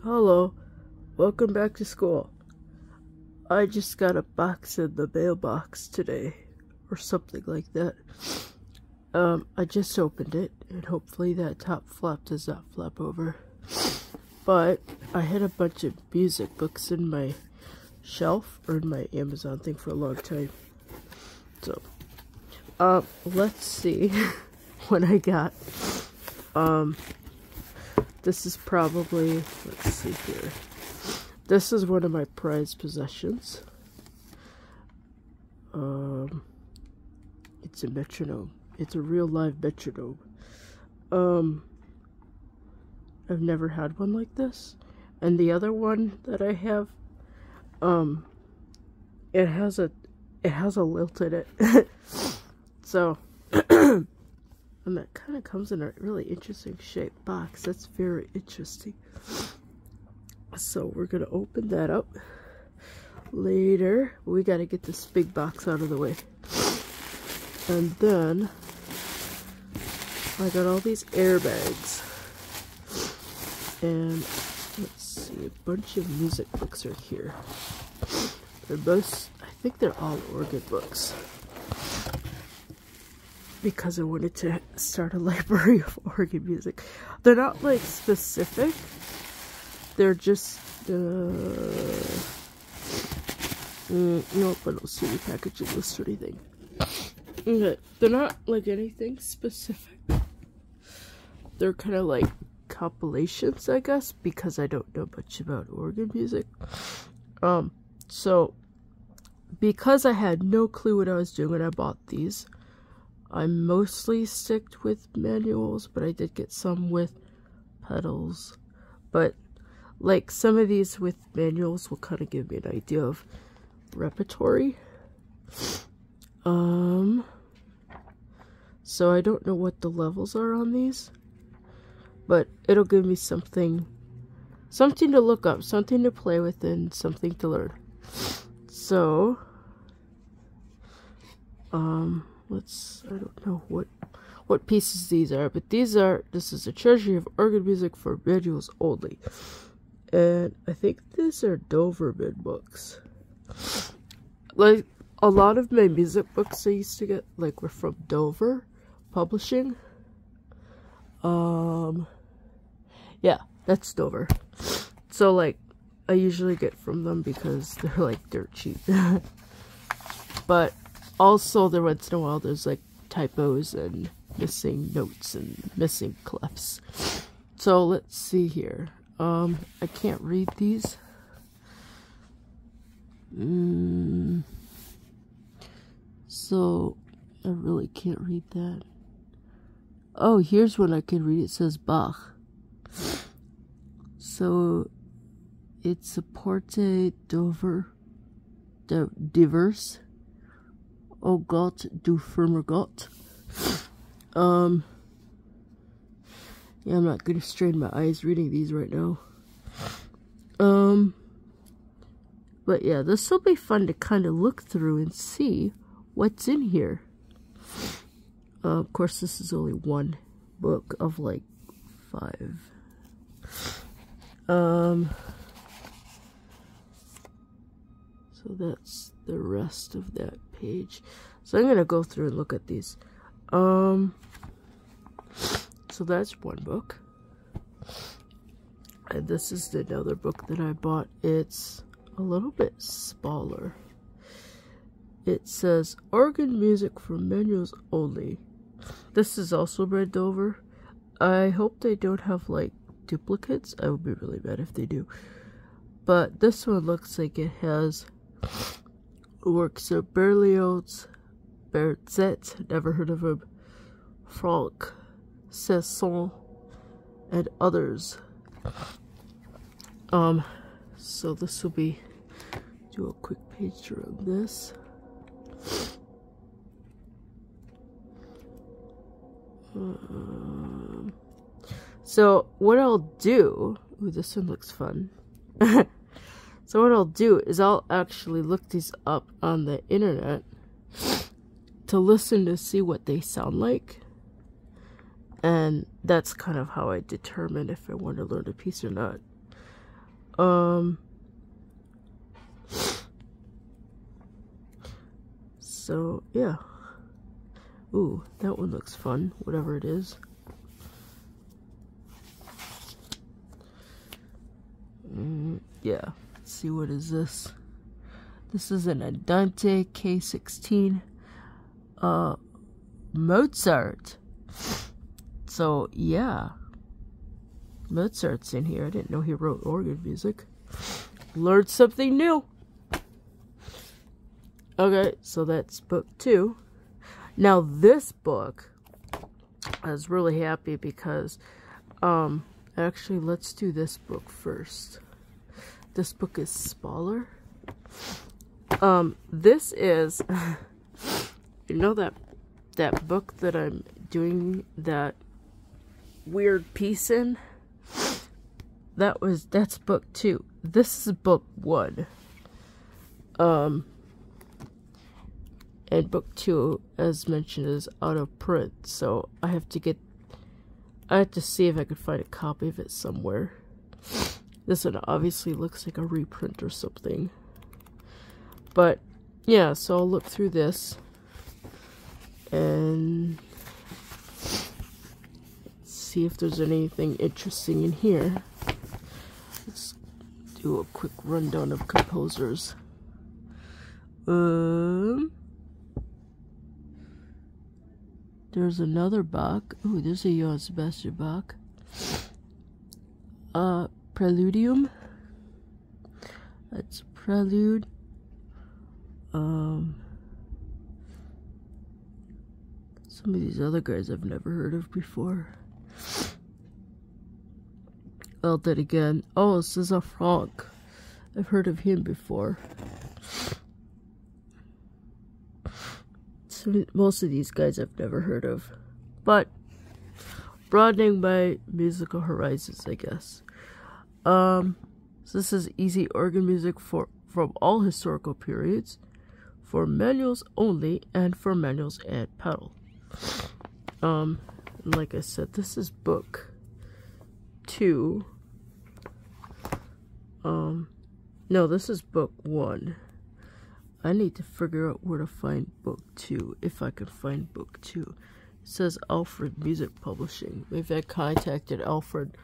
Hello, welcome back to school. I just got a box in the mailbox today, or something like that. I just opened it, and hopefully that top flap does not flap over. But I had a bunch of music books in my shelf, or in my Amazon thing for a long time. So, let's see what I got. This is probably, let's see here. This is one of my prized possessions. It's a metronome. It's a real live metronome. I've never had one like this. And the other one that I have, it has a lilt in it. So, and that kind of comes in a really interesting shaped box. That's very interesting. So we're going to open that up later. We got to get this big box out of the way. And then I got all these airbags. And let's see, a bunch of music books are here. They're both, I think they're all organ books. Because I wanted to start a library of organ music. They're not like specific. They're just nope, I don't see any packaging list or anything. Okay, they're not like anything specific. They're kind of like compilations, I guess, because I don't know much about organ music. So because I had no clue what I was doing when I bought these, I mostly sticked with manuals, but I did get some with pedals. But like some of these with manuals will kind of give me an idea of repertory. So I don't know what the levels are on these, but it'll give me something to look up, something to play with, and something to learn. So, I don't know what pieces these are, but this is a treasury of organ music for manuals only. And I think these are Doberman books. Like, a lot of my music books I used to get, like, were from Dover Publishing. Yeah, that's Dover. So, like, I usually get from them because they're, like, dirt cheap. But also, there once in a while, there's, like, typos and missing notes and missing clefs. So, let's see here. I can't read these. So, I really can't read that. Oh, here's one I can read. It says Bach. So, it's a Porte Dover Divers. Oh Gott, du firmer Gott. Yeah, I'm not gonna strain my eyes reading these right now. But yeah, this will be fun to kind of look through and see what's in here. Of course, this is only one book of like 5. So that's the rest of that page. So I'm gonna go through and look at these. So that's one book. And this is another book that I bought. It's a little bit smaller. It says organ music for manuals only. This is also by Dover. I hope they don't have like duplicates. I would be really mad if they do. But this one looks like it has works of Berlioz, Berzet, never heard of him, Franck, Cesson, and others. So this will be, do a quick page turn on this. So what I'll do, ooh, this one looks fun. So what I'll do is I'll actually look these up on the internet to listen to see what they sound like. And that's kind of how I determine if I want to learn a piece or not. So yeah. Ooh, that one looks fun, whatever it is. Yeah, let's see, what is this? This is an Andante K16 Mozart. So yeah, Mozart's in here. I didn't know he wrote organ music. Learned something new. Okay, so that's book 2. Now this book, I was really happy because actually, let's do this book first. This book is smaller. This is, you know, that book that I'm doing that weird piece in? That's book 2. This is book 1. And book 2, as mentioned, is out of print, so I have to see if I can find a copy of it somewhere. This one obviously looks like a reprint or something. But, yeah, so I'll look through this. And see if there's anything interesting in here. Let's do a quick rundown of composers. There's another Bach. Ooh, there's a Johann Sebastian Bach. Preludium. That's prelude. Some of these other guys I've never heard of before. Well, then again, oh, César Franck. I've heard of him before. So most of these guys I've never heard of. But broadening my musical horizons, I guess. So this is easy organ music from all historical periods, for manuals only, and for manuals and pedal. Like I said, this is book 2. No, this is book 1. I need to figure out where to find book 2, if I can find book 2. It says Alfred Music Publishing. Maybe I contacted Alfred.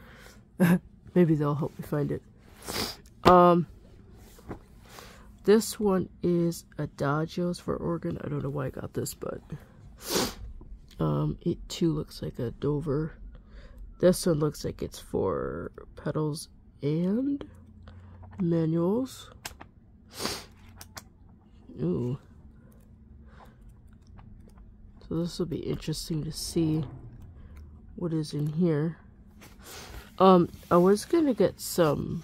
Maybe they'll help me find it. This one is Adagios for organ. I don't know why I got this, but it too looks like a Dover. This one looks like it's for pedals and manuals. Ooh. So this will be interesting to see what is in here. I was gonna get some,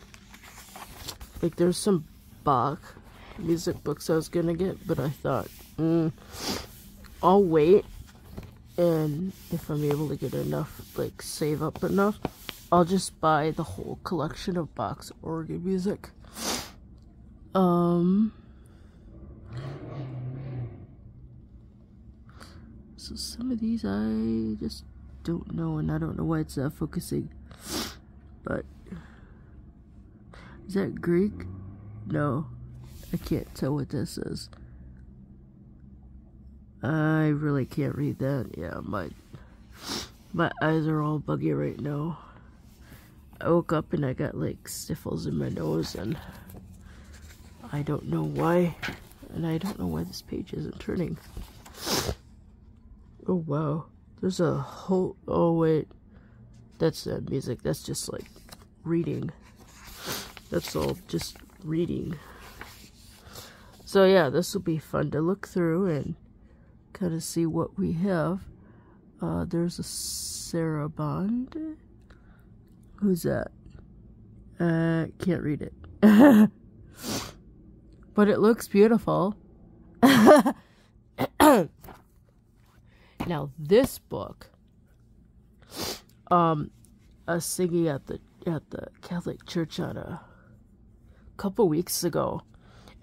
like, there's some Bach music books I was gonna get, but I thought, I'll wait, and if I'm able to get enough, like, save up enough, I'll just buy the whole collection of Bach's organ music. So some of these I just don't know, and I don't know why it's not focusing. But is that Greek? No, I can't tell what this is. I really can't read that. Yeah, my eyes are all buggy right now. I woke up and I got like sniffles in my nose, and I don't know why. And I don't know why this page isn't turning. Oh wow, there's a whole, oh wait, that's not music, that's just like reading. That's all just reading. So yeah, this will be fun to look through and kind of see what we have. There's a Sarabande. Who's that? Can't read it. But it looks beautiful. Now this book, I was singing at the Catholic Church on a couple weeks ago,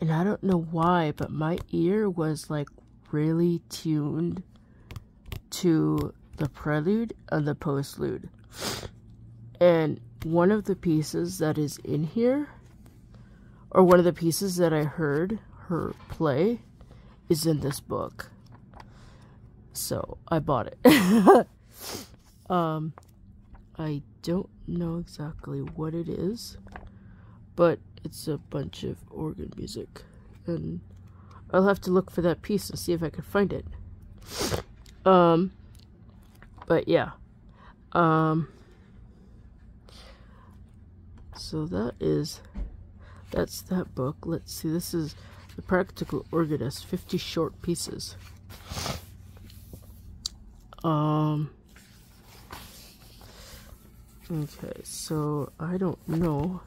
and I don't know why, but my ear was like really tuned to the prelude and the postlude, and one of the pieces that is in here, or one of the pieces that I heard her play, is in this book. So I bought it. I don't know exactly what it is, but it's a bunch of organ music, and I'll have to look for that piece and see if I can find it. But yeah. So that's that book. Let's see, this is The Practical Organist, 50 Short Pieces. Okay, so I don't know.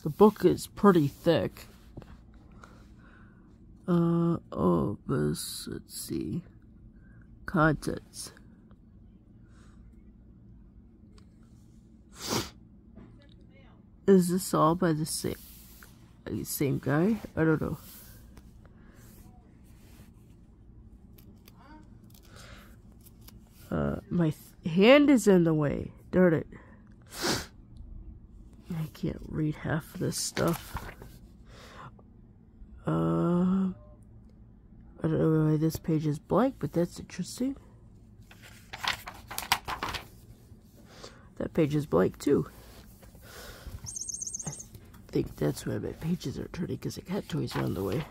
The book is pretty thick. Let's see. Contents. Is this all by the same guy? I don't know. My hand is in the way. Darn it. I can't read half of this stuff. I don't know why this page is blank, but that's interesting. That page is blank too. I think that's why my pages are turning, because the cat toys are on the way.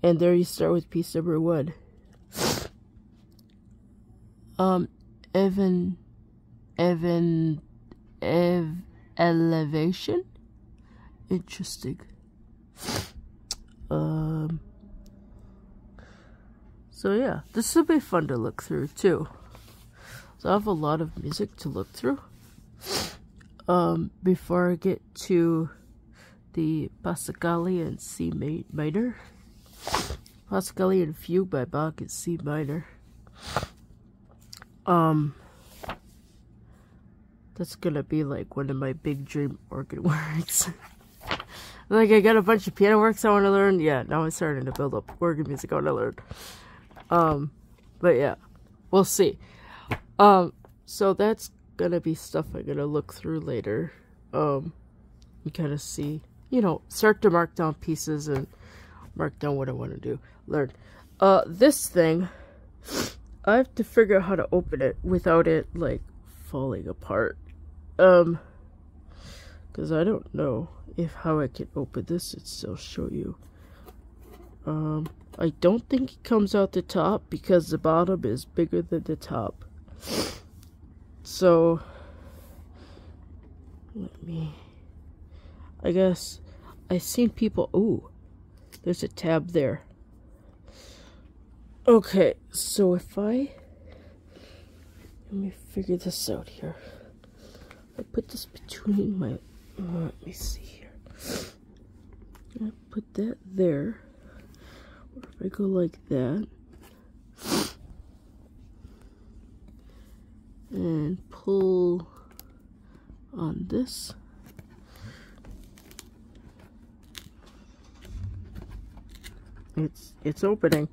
And there you start with piece number 1. Elevation? Interesting. So yeah, this will be fun to look through too. So I have a lot of music to look through. Before I get to the Passacaglia C minor. Passacaglia Fugue by Bach in C minor. That's gonna be like one of my big dream organ works. Like, I got a bunch of piano works I want to learn. Yeah, now I'm starting to build up organ music I want to learn. But yeah, we'll see. So that's gonna be stuff I'm gonna look through later. You kind of see, you know, start to mark down pieces and mark down what I want to learn. This thing, I have to figure out how to open it without it, like, falling apart. Because I don't know how I can open this and still show you. I don't think it comes out the top because the bottom is bigger than the top. So, I guess, I've seen people, ooh, there's a tab there. Okay, so let me figure this out here. I put this between my, let me see here. I put that there. Or if I go like that. And pull on this. It's opening.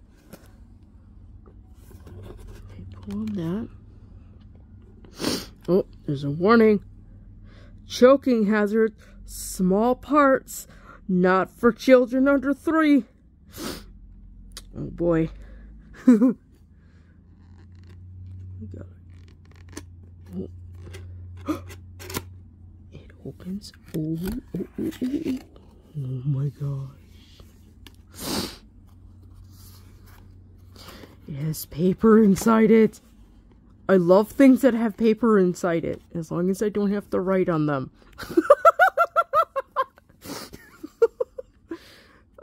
Okay, pull on that. Oh, there's a warning. Choking hazard. Small parts. Not for children under 3. Oh boy. It opens. Oh my gosh. It has paper inside it. I love things that have paper inside it, as long as I don't have to write on them.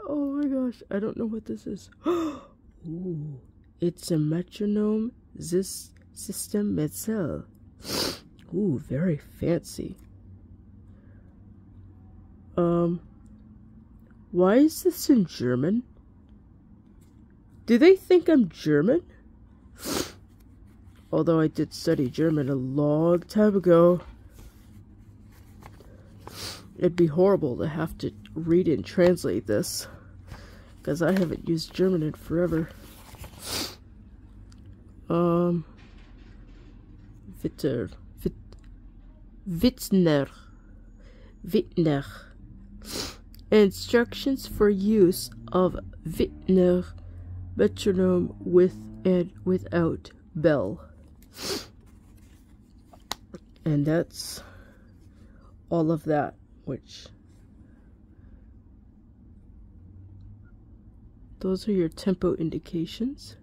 Oh my gosh, I don't know what this is. Ooh, it's a metronome system itself. Ooh, very fancy. Why is this in German? Do they think I'm German? Although I did study German a long time ago. It'd be horrible to have to read and translate this, because I haven't used German in forever. Wittner. Wittner. Instructions for use of Wittner metronome with and without bell. And that's all of that, which those are your tempo indications.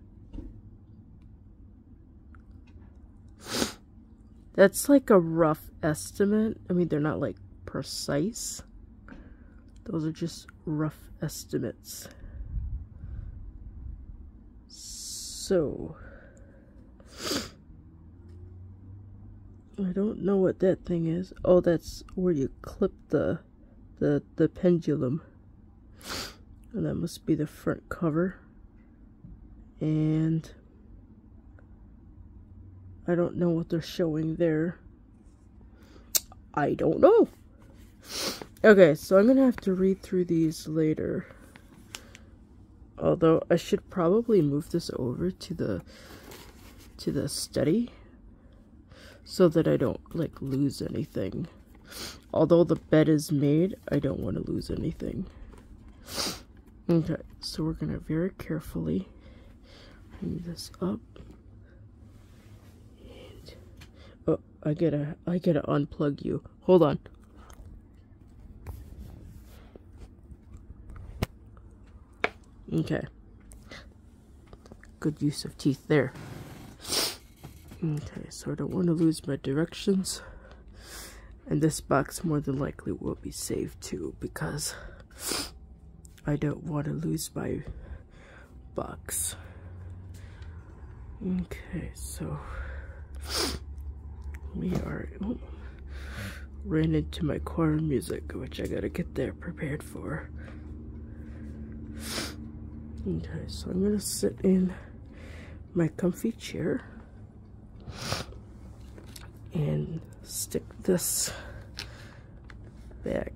That's like a rough estimate. I mean, they're not like precise. Those are just rough estimates. So I don't know what that thing is. Oh, that's where you clip the pendulum. And that must be the front cover. And I don't know what they're showing there. I don't know. Okay, so I'm gonna have to read through these later. Although I should probably move this over to the study so that I don't like lose anything. Although the bed is made, I don't want to lose anything. Okay, so we're gonna very carefully bring this up. And, oh, I gotta unplug you. Hold on. Okay. Good use of teeth there. Okay, so I don't want to lose my directions. And this box more than likely will be saved too, because I don't want to lose my box. Okay, so we are ran into my choir music, which I gotta get there prepared for. Okay, so I'm gonna sit in my comfy chair and stick this back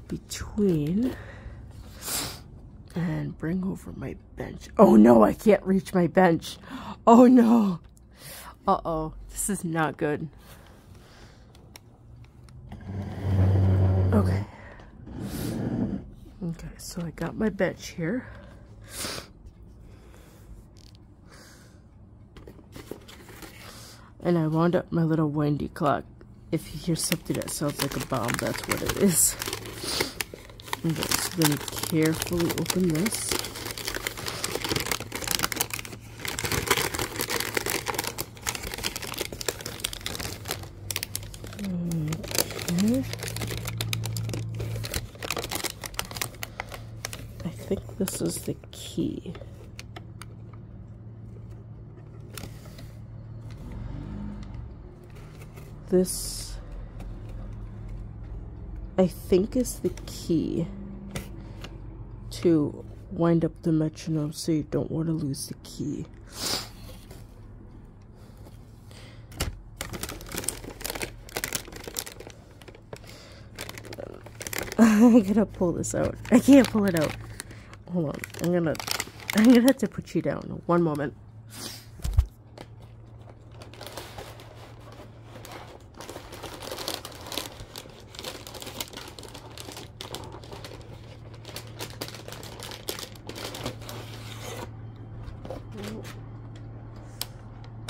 between and bring over my bench. Oh no, I can't reach my bench. Oh no. Uh-oh, this is not good. Okay. Okay, so I got my bench here. And I wound up my little windy clock. If you hear something that sounds like a bomb, that's what it is. Okay, so then carefully open this. Okay. I think this is the key. This, I think, is the key to wind up the metronome, so you don't want to lose the key. I'm gonna pull this out. I can't pull it out. Hold on. I'm gonna have to put you down. One moment.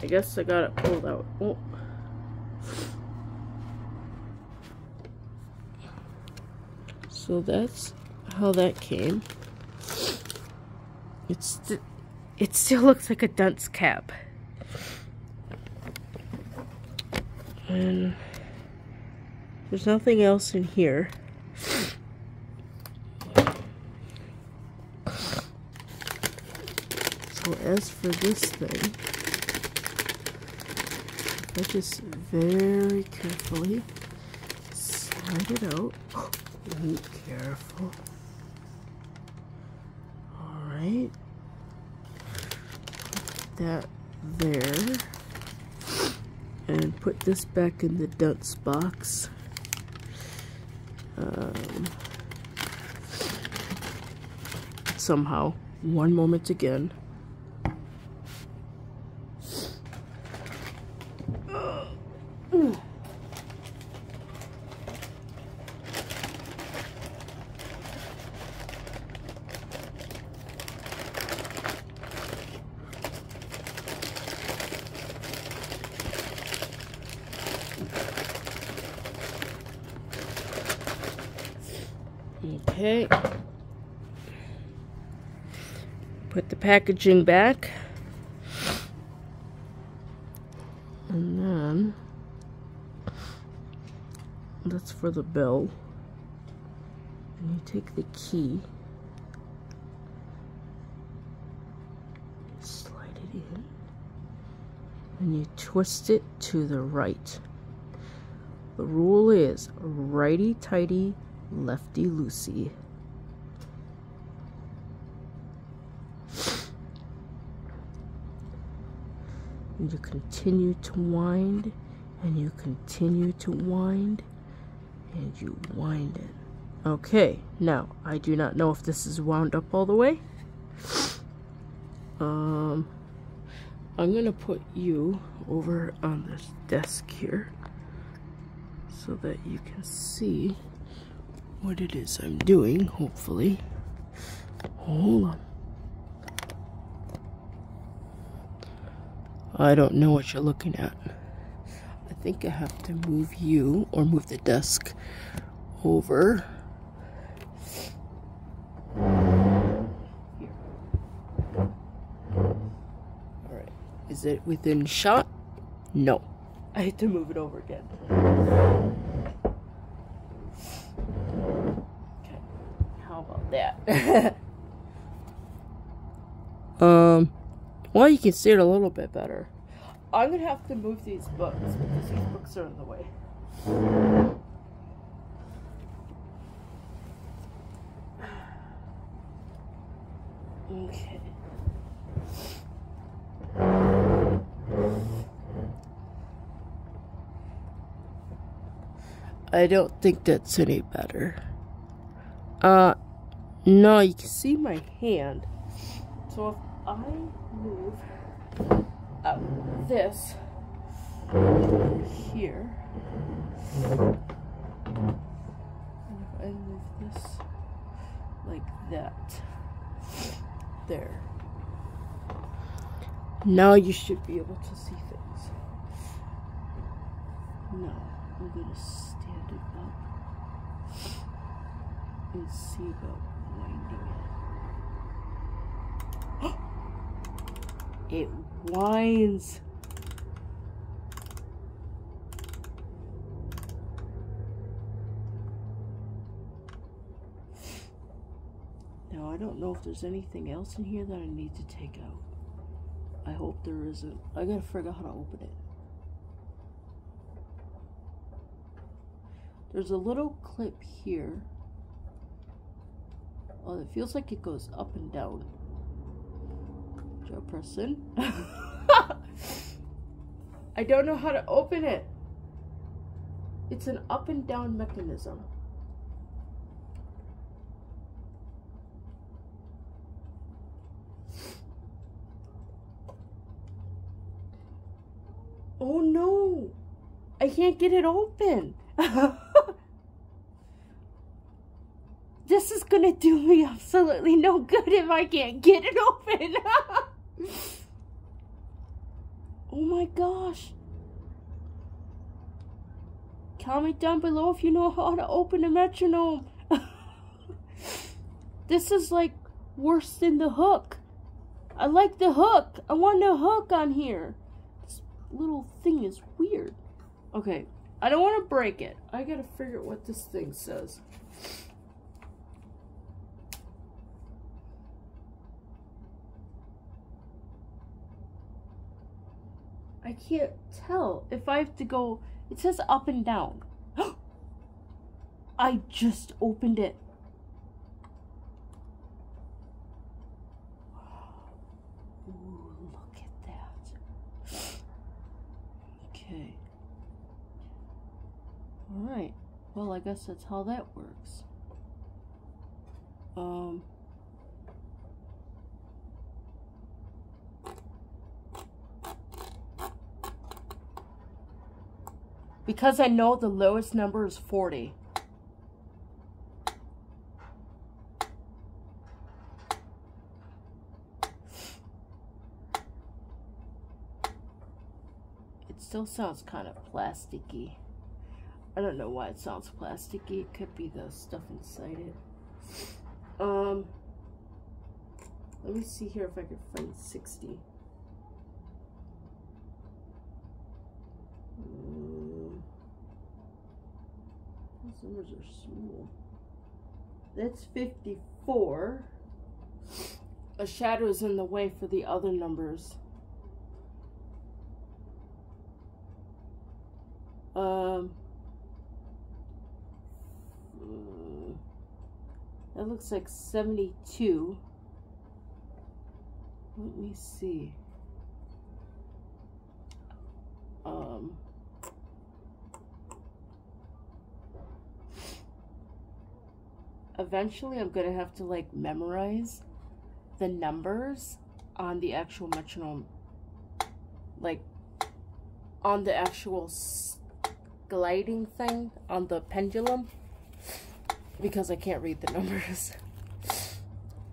I guess I got it pulled out. Oh. So that's how that came. It still looks like a dunce cap. And there's nothing else in here. So as for this thing, I just very carefully slide it out. Be careful. Alright. Put that there. And put this back in the dunce box. Somehow. One moment again. Okay. Put the packaging back. And then that's for the bell. And you take the key, slide it in, and you twist it to the right. The rule is righty-tighty, lefty-loosey. And you continue to wind, and you continue to wind, and you wind it. Okay, now, I do not know if this is wound up all the way. I'm gonna put you over on this desk here so that you can see what it is I'm doing, hopefully. Hold on. I don't know what you're looking at. I think I have to move you, or move the desk over. Here. Alright. Is it within shot? No. I had to move it over again. Okay. How about that? Well, you can see it a little bit better. I'm gonna have to move these books because these books are in the way. Okay. I don't think that's any better. No, you can see my hand. So if I move this here, and if I move this like that, there. Now you should be able to see things. Now I'm gonna stand it up and see about winding it. It winds. Now I don't know if there's anything else in here that I need to take out. I hope there isn't. I gotta figure out how to open it. There's a little clip here. Oh, it feels like it goes up and down. Joe person. I don't know how to open it. It's an up and down mechanism. Oh no! I can't get it open. This is gonna do me absolutely no good if I can't get it open. Oh my gosh. Comment down below if you know how to open a metronome. This is like worse than the hook. I like the hook. I want a hook on here. This little thing is weird. Okay, I don't want to break it. I gotta figure out what this thing says. I can't tell if I have to go. It says up and down. I just opened it. Ooh, look at that. Okay. Alright. Well, I guess that's how that works. Because I know the lowest number is 40. It still sounds kind of plasticky. I don't know why it sounds plasticky. It could be the stuff inside it. Let me see here if I can find 60. Those numbers are small. That's 54. A shadow is in the way for the other numbers. That looks like 72. Let me see. Eventually I'm gonna have to like memorize the numbers on the actual metronome, like on the actual gliding thing on the pendulum, because I can't read the numbers.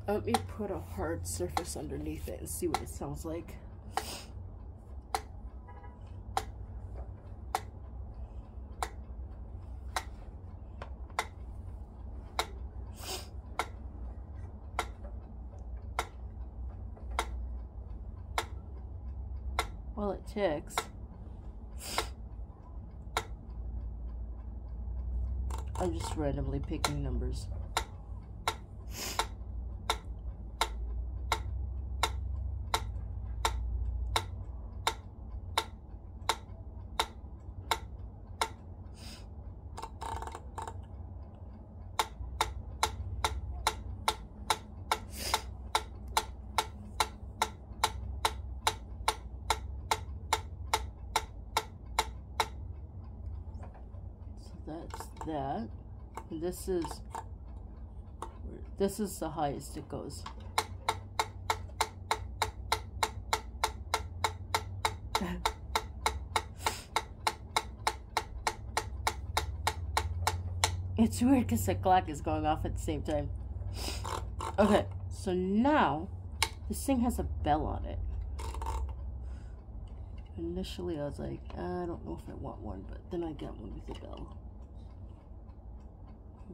Let me put a hard surface underneath it and see what it sounds like. While it ticks, I'm just randomly picking numbers. That's that. And this is the highest it goes. It's weird because the clock is going off at the same time. Okay, so now this thing has a bell on it. Initially I was like, I don't know if I want one, but then I got one with a bell.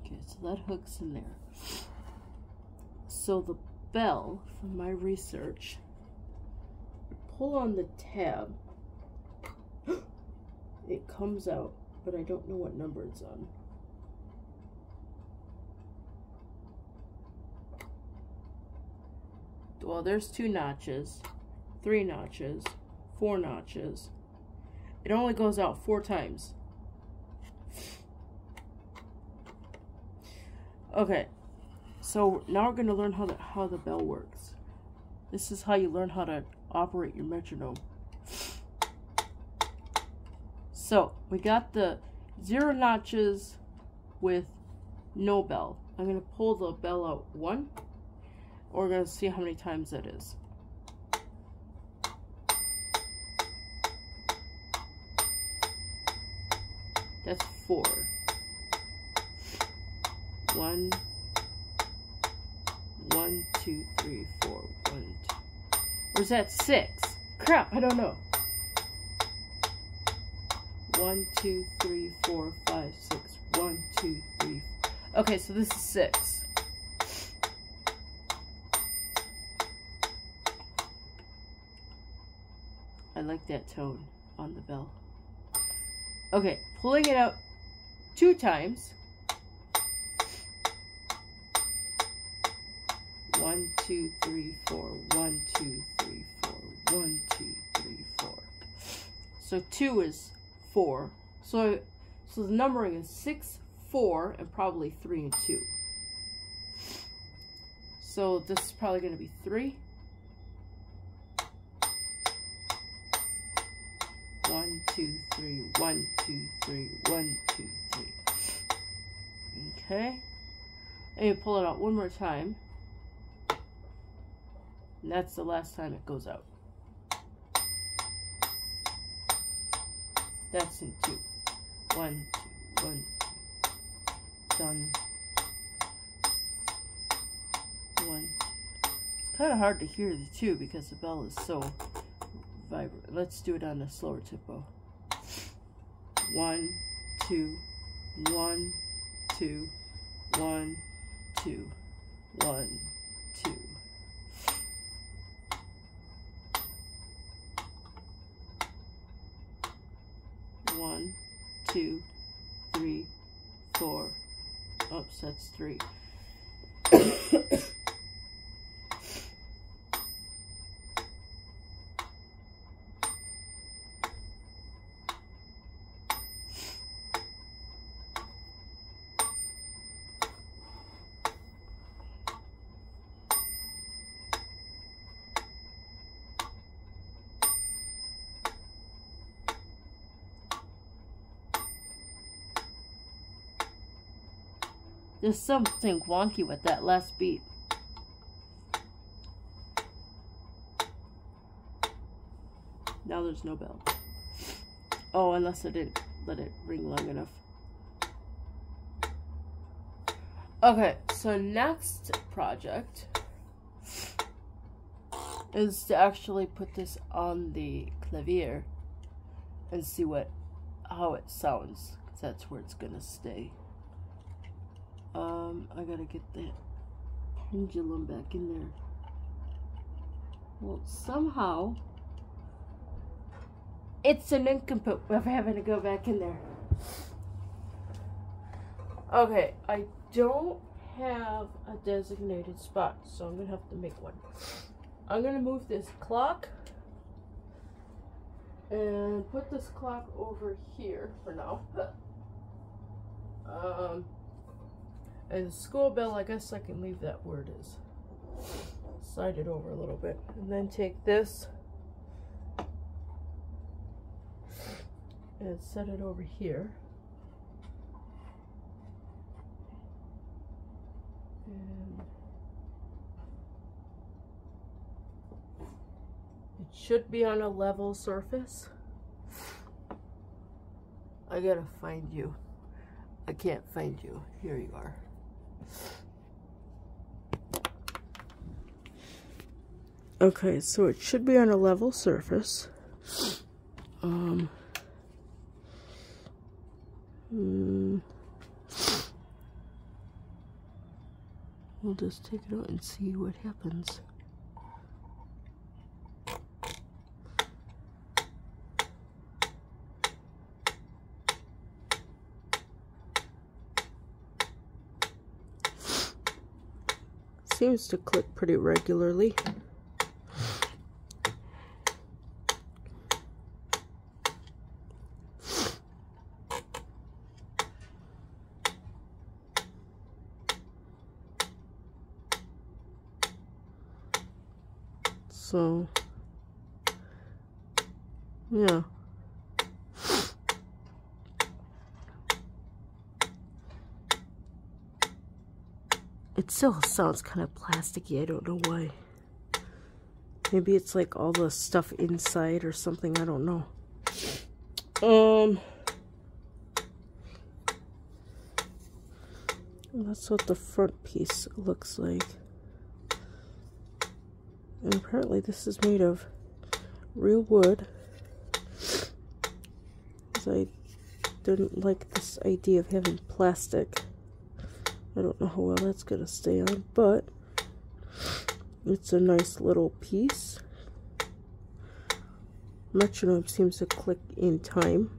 Okay, so that hooks in there. So the bell, from my research, pull on the tab, it comes out, but I don't know what number it's on. Well, there's 2 notches, 3 notches, 4 notches. It only goes out 4 times. Okay, so now we're going to learn how the bell works. This is how you learn how to operate your metronome. So we got the 0 notches with no bell. I'm going to pull the bell out 1. We're going to see how many times that is. That's 4. 1, 2, 3, 4, 1, 2. Or is that 6? Crap, I don't know. 1, 2, 3, 4, 5, 6. 1, 2, 3. Okay, so this is 6. I like that tone on the bell. Okay, pulling it out 2 times. 1, 2, 3, 4. 1, 2, 3, 4. 1, 2, 3, 4. So 2 is 4. So the numbering is 6, 4, and probably 3 and 2. So this is probably going to be 3. 1, 2, 3. 1, 2, 3. 1, 2, 3. Okay. And you pull it out one more time. And that's the last time it goes out. That's in 2. 1, 2, 1, 2. Done. 1. It's kind of hard to hear the 2 because the bell is so vibrant. Let's do it on a slower tempo. 1, 2, 1, 2, 1, 2, 1, 2. One, 2, 3, 4. Oops, that's 3. There's something wonky with that last beat. Now there's no bell. Oh, unless I didn't let it ring long enough. Okay, so next project is to actually put this on the clavier and see how it sounds, because that's where it's gonna stay. I gotta get that pendulum back in there. Well, somehow it's an incomplete of having to go back in there. Okay, I don't have a designated spot, so I'm gonna have to make one. I'm gonna move this clock and put this clock over here for now. And the school bell, I guess I can leave that where it is. Slide it over a little bit. And then take this and set it over here. And it should be on a level surface. I gotta find you. I can't find you. Here you are. Okay, so it should be on a level surface. We'll just take it out and see what happens. Seems to click pretty regularly. So, yeah. It still sounds kind of plasticky. I don't know why. Maybe it's like all the stuff inside or something. I don't know. That's what the front piece looks like. And apparently this is made of real wood. Because I didn't like this idea of having plastic. I don't know how well that's going to stay on, but it's a nice little piece. Metronome seems to click in time.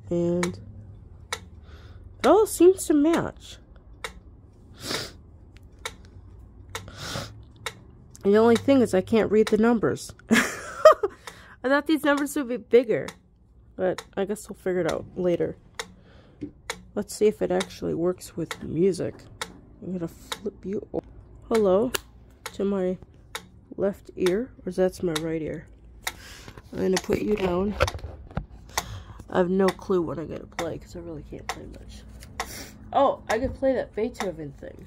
And it all seems to match. And the only thing is I can't read the numbers. I thought these numbers would be bigger. But I guess we'll figure it out later. Let's see if it actually works with music. I'm gonna flip you over. Hello to my left ear, or that's my right ear. I'm gonna put you down. I have no clue what I'm gonna play because I really can't play much. Oh, I can play that Beethoven thing.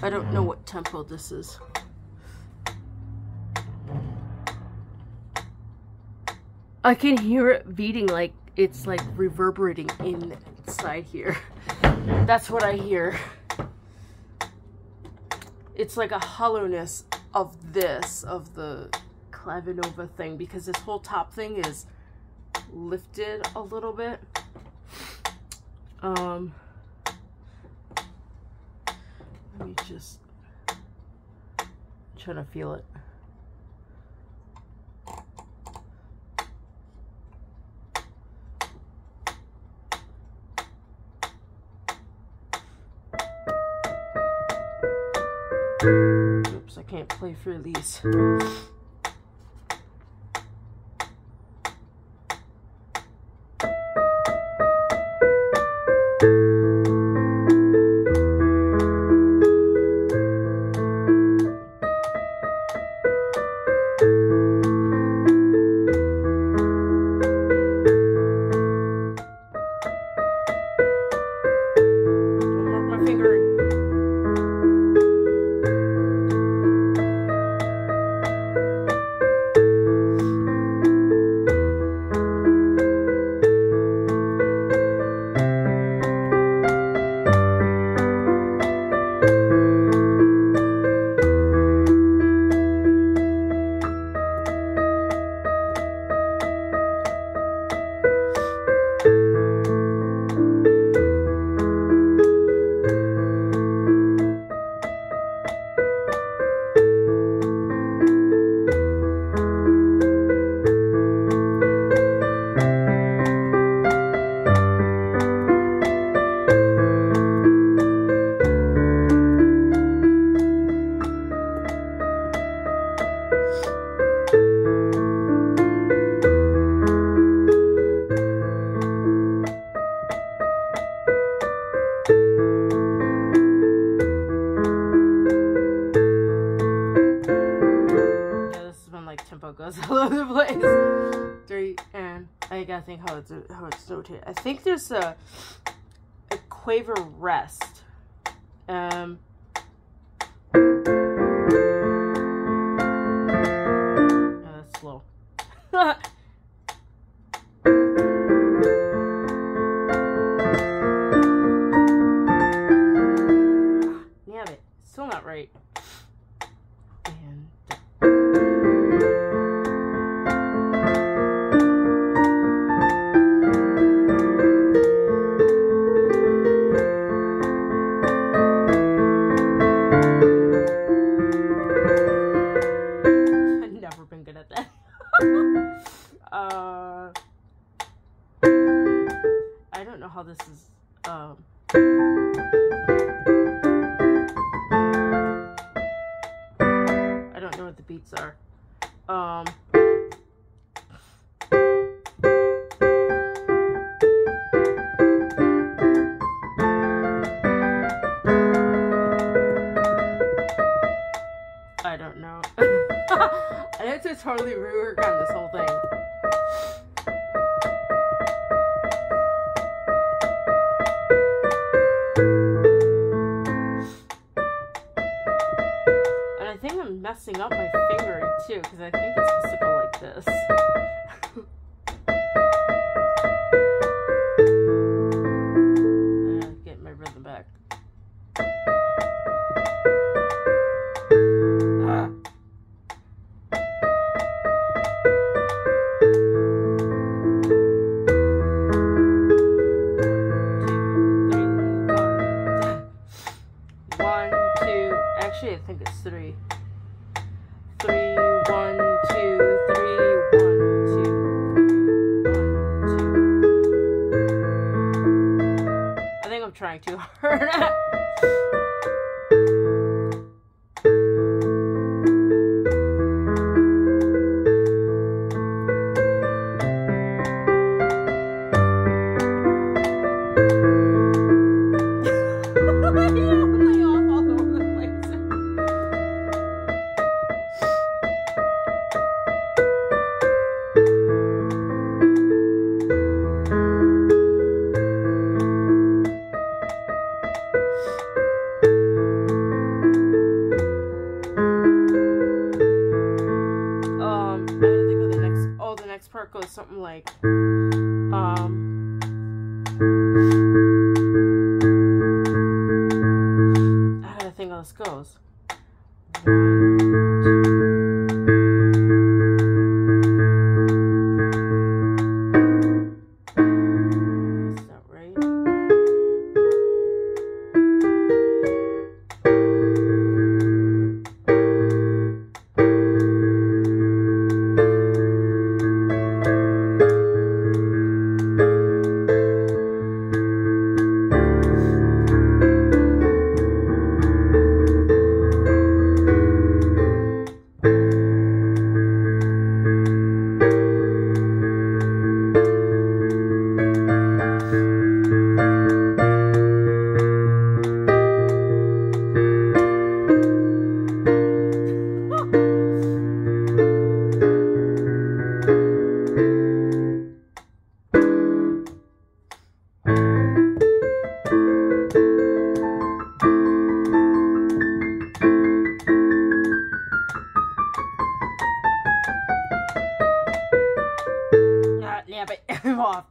I don't know what tempo this is. I can hear it beating, like it's like reverberating inside here. That's what I hear. it's like a hollowness of the clavinova thing, because this whole top thing is lifted a little bit. Let me just try to feel it. Oops, I can't play through these. Goes all over the place. 3, and I gotta think how it's rotated. I think there's a quaver rest. Yeah, that's slow. Damn it, still not right. I don't know how this is, I don't know what the beats are. I don't know. I have to totally rework on this whole thing. And I think I'm messing up my fingering too, because I think it's supposed to go like this. I gotta get my rhythm back. Actually, I think it's 3. 3, 1, 2, 3, 1, 2, 3, 1, 2. I think I'm trying too hard. Part goes something like I gotta think how this goes. Damn it, I'm off.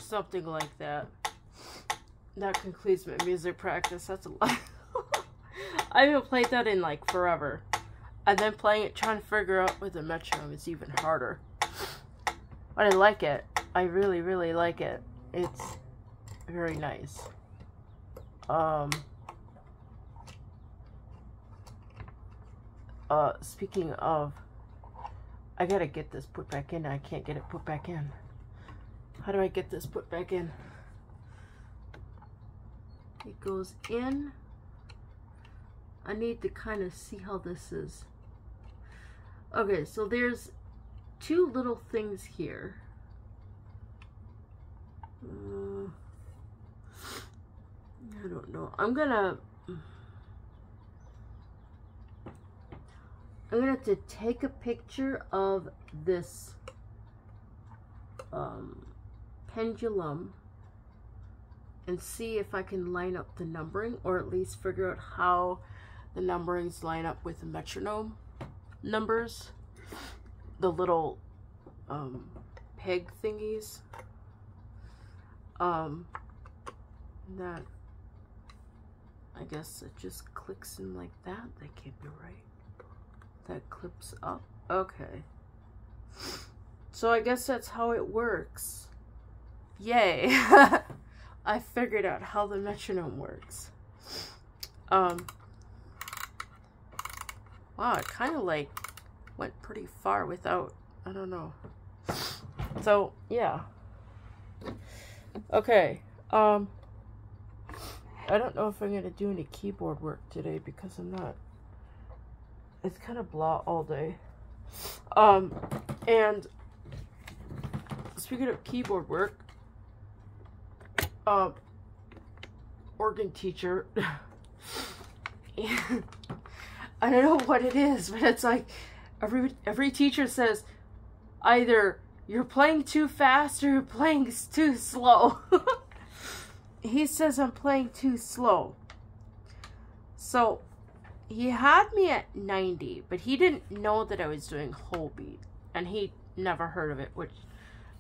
Something like that. That concludes my music practice. That's a lot. I haven't played that in like forever. And then playing it, trying to figure out with the metronome is even harder. But I like it. I really, really like it. It's very nice. Speaking of, I gotta get this put back in. I can't get it put back in. How do I get this put back in? It goes in. I need to kind of see how this is. Okay, so there's two little things here. I don't know. I'm gonna have to take a picture of this pendulum and see if I can line up the numbering, or at least figure out how the numberings line up with the metronome numbers, the little peg thingies. That, I guess it just clicks in like that. That can't be right. That clips up. Okay. So I guess that's how it works. Yay. I figured out how the metronome works. Wow, it kind of like went pretty far without, I don't know. So, yeah. Okay. I don't know if I'm going to do any keyboard work today because I'm not. It's kind of blah all day. And speaking of keyboard work, organ teacher, I don't know what it is, but it's like every teacher says either you're playing too fast or you're playing too slow. He says I'm playing too slow. So he had me at 90, but he didn't know that I was doing whole beat, and he never heard of it, which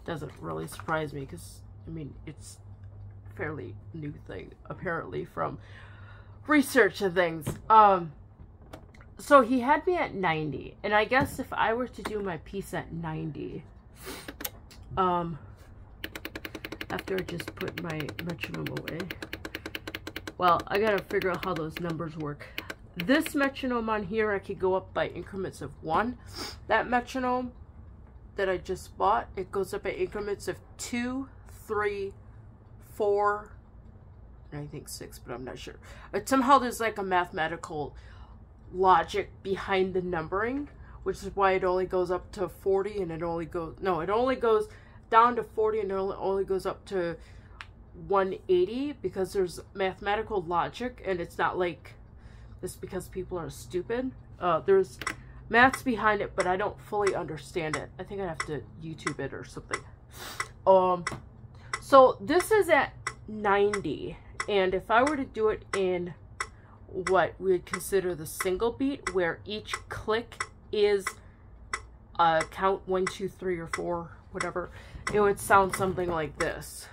doesn't really surprise me because, I mean, it's a fairly new thing, apparently, from research and things. So he had me at 90, and I guess if I were to do my piece at 90, after I just put my metronome away, well, I gotta figure out how those numbers work. This metronome on here, I could go up by increments of 1. That metronome that I just bought, it goes up by increments of 2, 3, 4, and I think 6, but I'm not sure. But somehow there's like a mathematical logic behind the numbering, which is why it only goes up to 40, and it only goes down to 40, and it only goes up to 180, because there's mathematical logic, and it's not like this because people are stupid. There's maths behind it, but I don't fully understand it. I think I have to YouTube it or something. So this is at 90, and if I were to do it in what we would consider the single beat, where each click is count 1, 2, 3, or 4, whatever, it would sound something like this.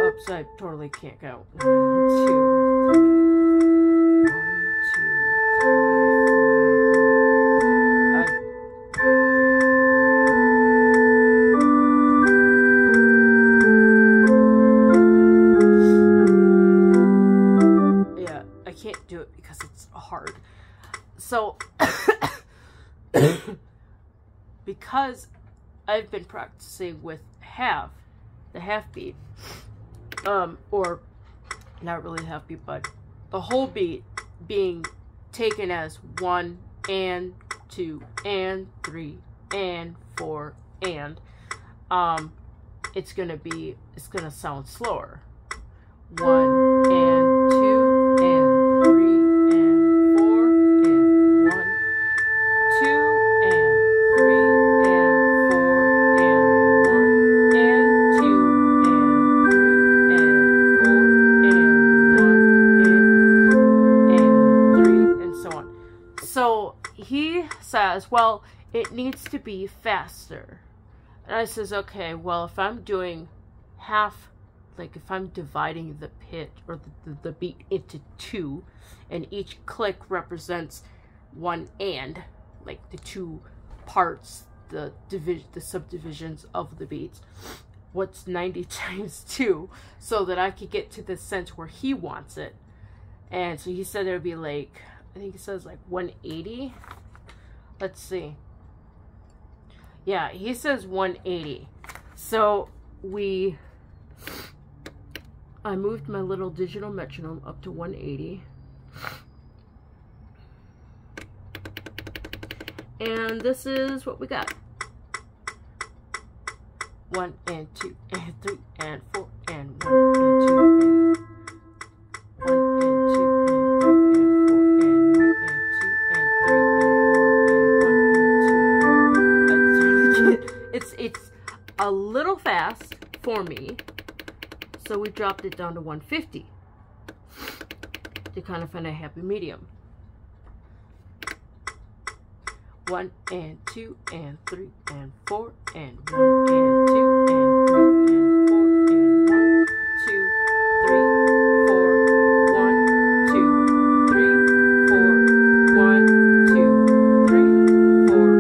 Oops, I totally can't count. 1, 2, 3. 1, 2, 3, 4. Yeah, I can't do it because it's hard. So, because I've been practicing with the half beat, or not really half beat, but the whole beat being taken as 1 and 2 and 3 and 4 and it's gonna sound slower. 1 and 2 and 3 and 4 and 1, 2 and 3 and 4 and 1 and 2 and 3 and 4 and 1 and 3 and so on. So he says, well, it needs to be faster. And I says, okay, well, if I'm doing half, like if I'm dividing the pitch or the beat into 2, and each click represents 1 and, like the 2 parts, the subdivisions of the beats, what's 90 times 2, so that I could get to the sense where he wants it. And so he said it would be like, I think he says like 180. Let's see. Yeah, he says 180. So I moved my little digital metronome up to 180. And this is what we got. 1 and 2 and 3 and 4 and 1 and 2 and 1 and 2 and 3 and 4 and 1 and 2 and 3 and 4 and 1 and 2 and it's a little fast for me, so we dropped it down to 150 to kind of find a happy medium. 1 and 2 and 3 and 4 and 1 and 2 and 3 and 4 and 1, 2, 3, 4, 1, 2, 3, 4, 1, 2, 3, 4,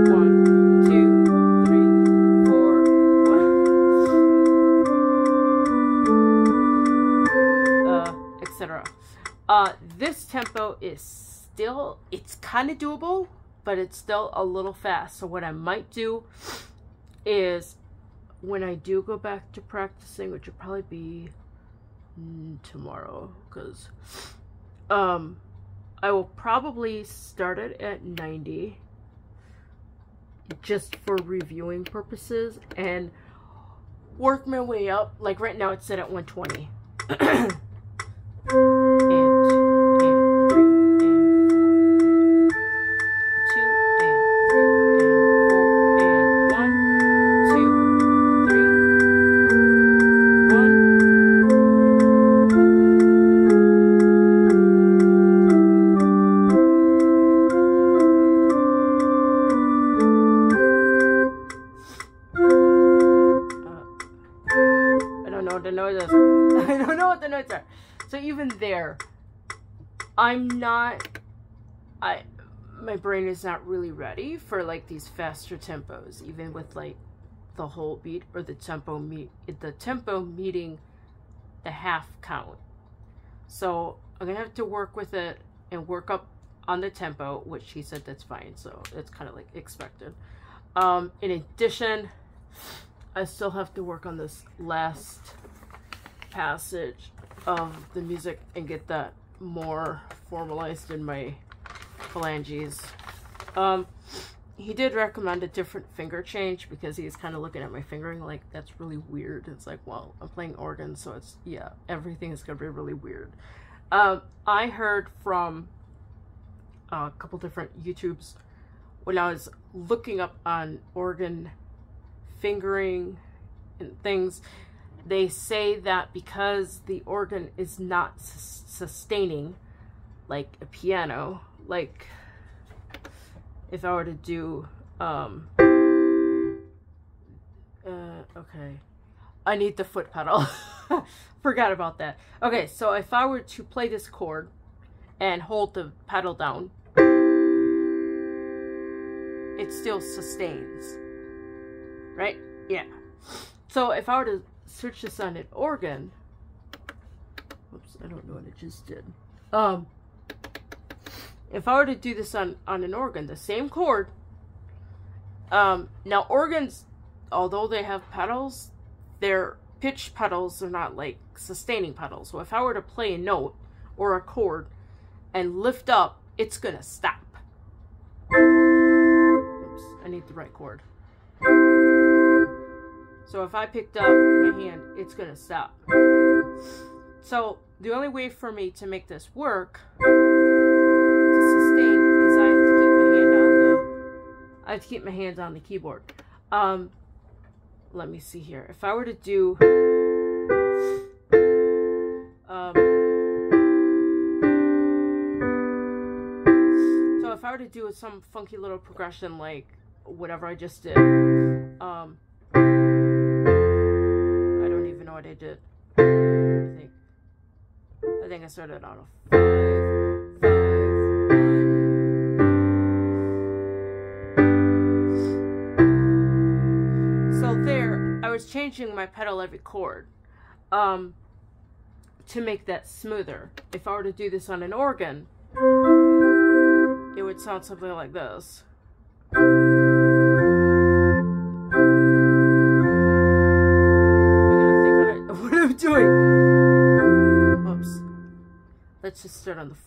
1, 2, 3, 4, 1, etc. This tempo is still, it's kind of doable, but it's still a little fast. So what I might do is, when I do go back to practicing, which will probably be tomorrow, because I will probably start it at 90 just for reviewing purposes and work my way up. Like right now it's set at 120. I don't know what the notes are. So even there, my brain is not really ready for like these faster tempos, even with like the whole beat or the tempo meeting the half count. So I'm gonna have to work with it and work up on the tempo, which he said that's fine, so it's kind of like expected. In addition, I still have to work on this last passage of the music and get that more formalized in my phalanges. He did recommend a different finger change because he's kind of looking at my fingering like, that's really weird. It's like, well, I'm playing organ, so it's, yeah, everything is going to be really weird. I heard from a couple different YouTubes when I was looking up on organ fingering and things. They say that because the organ is not sustaining like a piano, like if I were to do, okay, I need the foot pedal. Forgot about that. Okay, so if I were to play this chord and hold the pedal down, it still sustains, right? Yeah. So if I were to switch this on an organ, whoops, I don't know what I just did. If I were to do this on an organ, the same chord, now organs, although they have pedals, their pitch pedals are not like sustaining pedals. So if I were to play a note or a chord and lift up, it's gonna stop. Oops, I need the right chord. So if I picked up my hand, it's gonna stop. So the only way for me to make this work is I have to keep my hand on the keyboard. Let me see here. If I were to do so if I were to do some funky little progression like whatever I just did, I don't even know what I did. I think I started on a 5, 5, 1. So there, I was changing my pedal every chord to make that smoother. If I were to do this on an organ, it would sound something like this. I gotta think what I'm doing. Oops. Let's just start on the 4.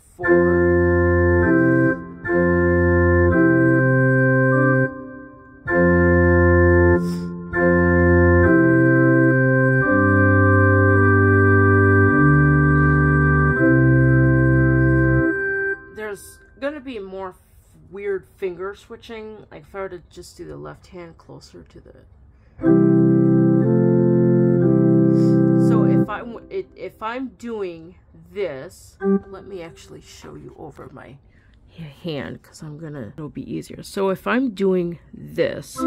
There's gonna be more weird finger switching, like if I were to just do the left hand closer to the. So if I'm doing this, let me actually show you over my hand because it'll be easier. So if I'm doing this,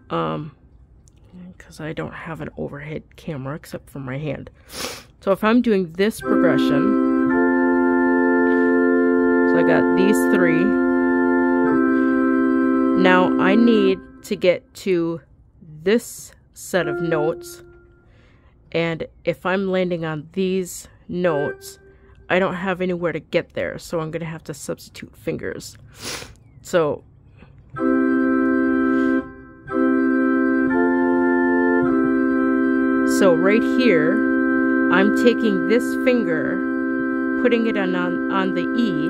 because I don't have an overhead camera except for my hand. So if I'm doing this progression, so I got these 3. Now I need to get to this set of notes, and if I'm landing on these notes, I don't have anywhere to get there, so I'm gonna have to substitute fingers. So right here, I'm taking this finger, putting it on the E,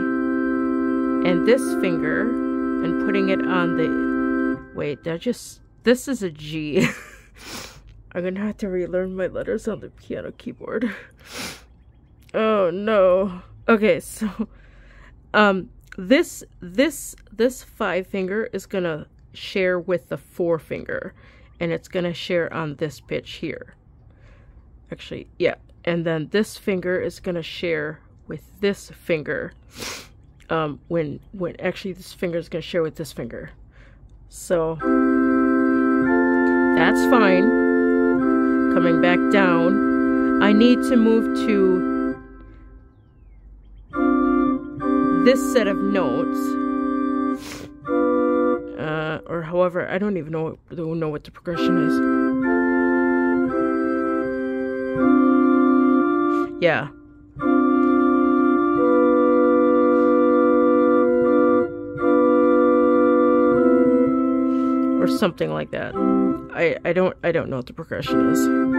and this finger, and putting it on the, wait, this is a G. I'm gonna have to relearn my letters on the piano keyboard. Oh no. Okay, so this 5 finger is gonna share with the 4 finger, and it's gonna share on this pitch here. Actually, yeah. And then this finger is gonna share with this finger. When actually this finger is gonna share with this finger. So that's fine. Coming back down, I need to move to this set of notes, or however, I don't even know what the progression is. Yeah. or something like that. I don't know what the progression is.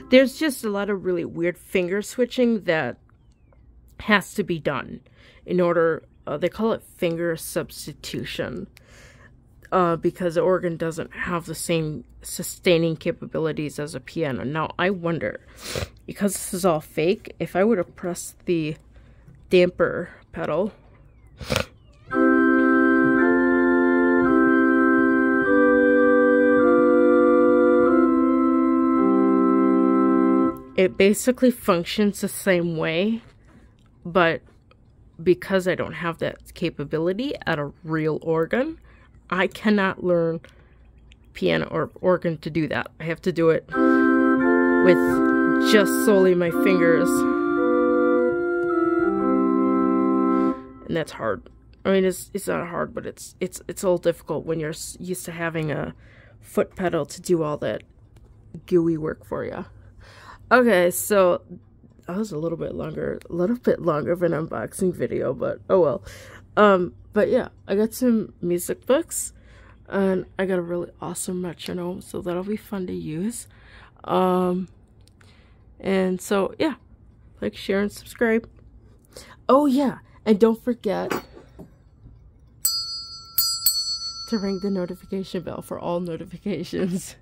There's just a lot of really weird finger switching that has to be done in order, they call it finger substitution, because the organ doesn't have the same sustaining capabilities as a piano. Now, I wonder, because this is all fake, if I would have pressed the damper pedal, it basically functions the same way, but because I don't have that capability at a real organ, I cannot learn piano or organ to do that. I have to do it with just solely my fingers. And that's hard. I mean, it's not hard, but it's a little difficult when you're used to having a foot pedal to do all that gooey work for you. Okay, so that was a little bit longer of an unboxing video, but oh well. But yeah, I got some music books, and I got a really awesome metronome, so that'll be fun to use. And so yeah, like, share, and subscribe. Oh yeah, and don't forget to ring the notification bell for all notifications.